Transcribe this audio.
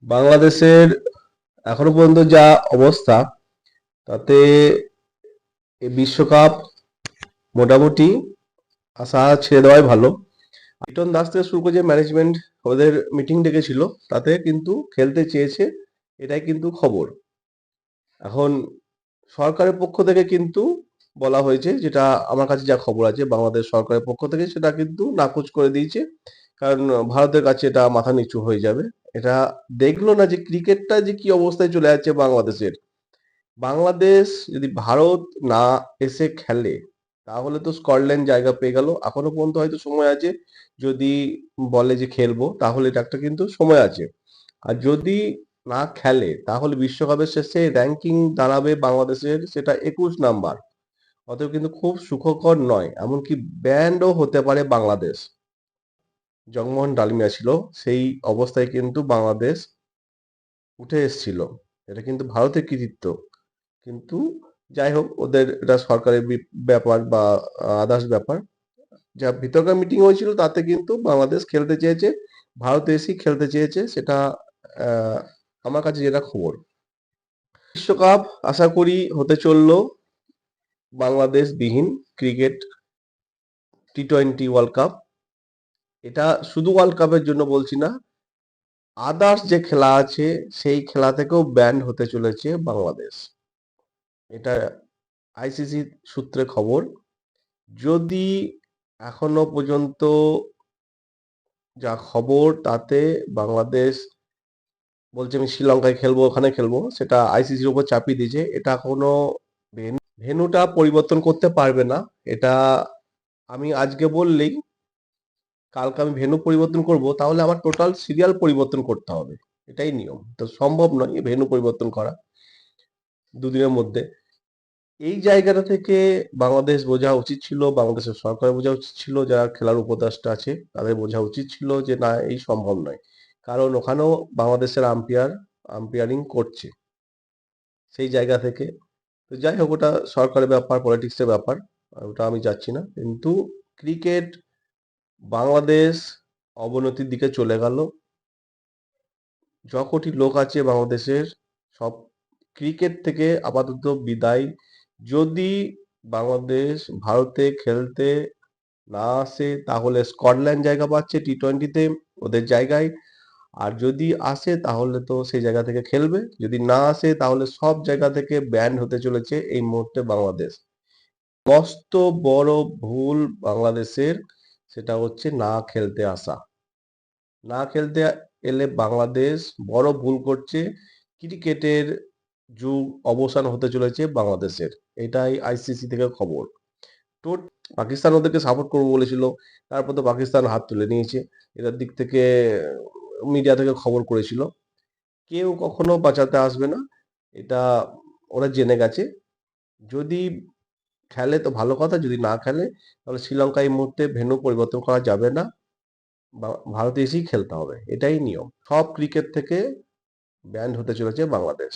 বাংলাদেশের এখনো পর্যন্ত যা অবস্থা, তাতে এই বিশ্বকাপ মোটামুটি আশা ছেড়ে দেওয়াই ভালো। লিটন দাস থেকে শুরু করে যে ম্যানেজমেন্ট ওদের মিটিং ডেকেছিল, তাতে কিন্তু খেলতে চেয়েছে, এটাই কিন্তু খবর। এখন সরকারের পক্ষ থেকে কিন্তু বলা হয়েছে, যেটা আমার কাছে যা খবর আছে, বাংলাদেশ সরকারের পক্ষ থেকে সেটা কিন্তু নাকচ করে দিয়েছে। কারণ ভারতের কাছে এটা মাথা নিচু হয়ে যাবে। এটা দেখলো না যে ক্রিকেটটা যে কি অবস্থায় চলে যাচ্ছে বাংলাদেশের। বাংলাদেশ যদি ভারত না এসে খেলে, তাহলে তো স্কটল্যান্ড জায়গা পেয়ে গেল। এখনো পর্যন্ত হয়তো সময় আছে, যদি বলে যে খেলবো, তাহলে এটা একটা কিন্তু সময় আছে। আর যদি না খেলে, তাহলে বিশ্বকাপের শেষে র্যাঙ্কিং দাঁড়াবে বাংলাদেশের, সেটা 21 নাম্বার। অতএব কিন্তু খুব সুখকর নয়, এমনকি ব্যান্ডও হতে পারে বাংলাদেশ। জগমোহন ডালমিয়া ছিল, সেই অবস্থায় কিন্তু বাংলাদেশ উঠে এসেছিল। এটা কিন্তু ভারতের কৃতিত্ব। কিন্তু যাই হোক, ওদের এটা সরকারের ব্যাপার বা আদার্স ব্যাপার। যা ভিতরকার মিটিং হয়েছিল, তাতে কিন্তু বাংলাদেশ খেলতে চেয়েছে, ভারত এসেই খেলতে চেয়েছে, সেটা আহ, আমার কাছে যেটা খবর। বিশ্বকাপ আশা করি হতে চললো বাংলাদেশ বিহীন ক্রিকেট, টি-20 ওয়ার্ল্ড কাপ। এটা শুধু ওয়ার্ল্ড কাপের জন্য বলছি না, আদার্স যে খেলা আছে সেই খেলা থেকেও ব্যান্ড হতে চলেছে বাংলাদেশ। এটা আইসিসি সূত্রে খবর। যদি এখনো পর্যন্ত যা খবর, তাতে বাংলাদেশ বলছে আমি শ্রীলঙ্কায় খেলবো, ওখানে খেলবো, সেটা আইসিসির উপর চাপিয়ে দিয়েছে। এটা কোনো ভেন্যুটা পরিবর্তন করতে পারবে না। এটা আমি আজকে বললেই কালকে আমি ভেন্যু পরিবর্তন করব, তাহলে আমার টোটাল সিরিয়াল পরিবর্তন করতে হবে। এটাই নিয়ম, তো সম্ভব নয় এই ভেন্যু পরিবর্তন করা দুদিনের মধ্যে। এই জায়গাটা থেকে বাংলাদেশ বোঝা উচিত ছিল, বাংলাদেশের সরকার বোঝা উচিত ছিল, যারা খেলার উপদেষ্টা আছে তাদের বোঝা উচিত ছিল যে না, এই সম্ভব নয়। কারণ ওখানেও বাংলাদেশের আম্পায়ারিং করছে সেই জায়গা থেকে। তো যাই হোক, ওটা সরকারের ব্যাপার, পলিটিক্সের ব্যাপার, ওটা আমি যাচ্ছি না। কিন্তু ক্রিকেট বাংলাদেশ অবনতির দিকে চলে গেল। য কোটি লোক আছে বাংলাদেশের, সব ক্রিকেট থেকে আপাতত বিদায়। যদি বাংলাদেশ ভারতে খেলতে না আসে, তাহলে স্কটল্যান্ড জায়গা পাচ্ছে টি-20-তে ওদের জায়গায়। আর যদি আসে, তাহলে তো সেই জায়গা থেকে খেলবে। যদি না আসে, তাহলে সব জায়গা থেকে ব্যান্ড হতে চলেছে এই মুহূর্তে বাংলাদেশ। মস্ত বড় ভুল বাংলাদেশের, সেটা হচ্ছে না খেলতে আসা। না খেলতে এলে বাংলাদেশ বড় ভুল করছে। ক্রিকেটের যুগ অবসান হতে চলেছে বাংলাদেশের। এটাই আইসিসি থেকে খবর। তো পাকিস্তান ওদেরকে সাপোর্ট করবো বলেছিল, তারপর তো পাকিস্তান হাত তুলে নিয়েছে। এটার দিক থেকে মিডিয়া থেকে খবর করেছিল। কেউ কখনো বাঁচাতে আসবে না, এটা ওরা জেনে গেছে। যদি খেলে তো ভালো কথা, যদি না খেলে তাহলে শ্রীলঙ্কা এই মুহূর্তে ভেন্যু পরিবর্তন করা যাবে না, ভারতে এসেই খেলতে হবে। এটাই নিয়ম। সব ক্রিকেট থেকে ব্যান্ড হতে চলেছে বাংলাদেশ।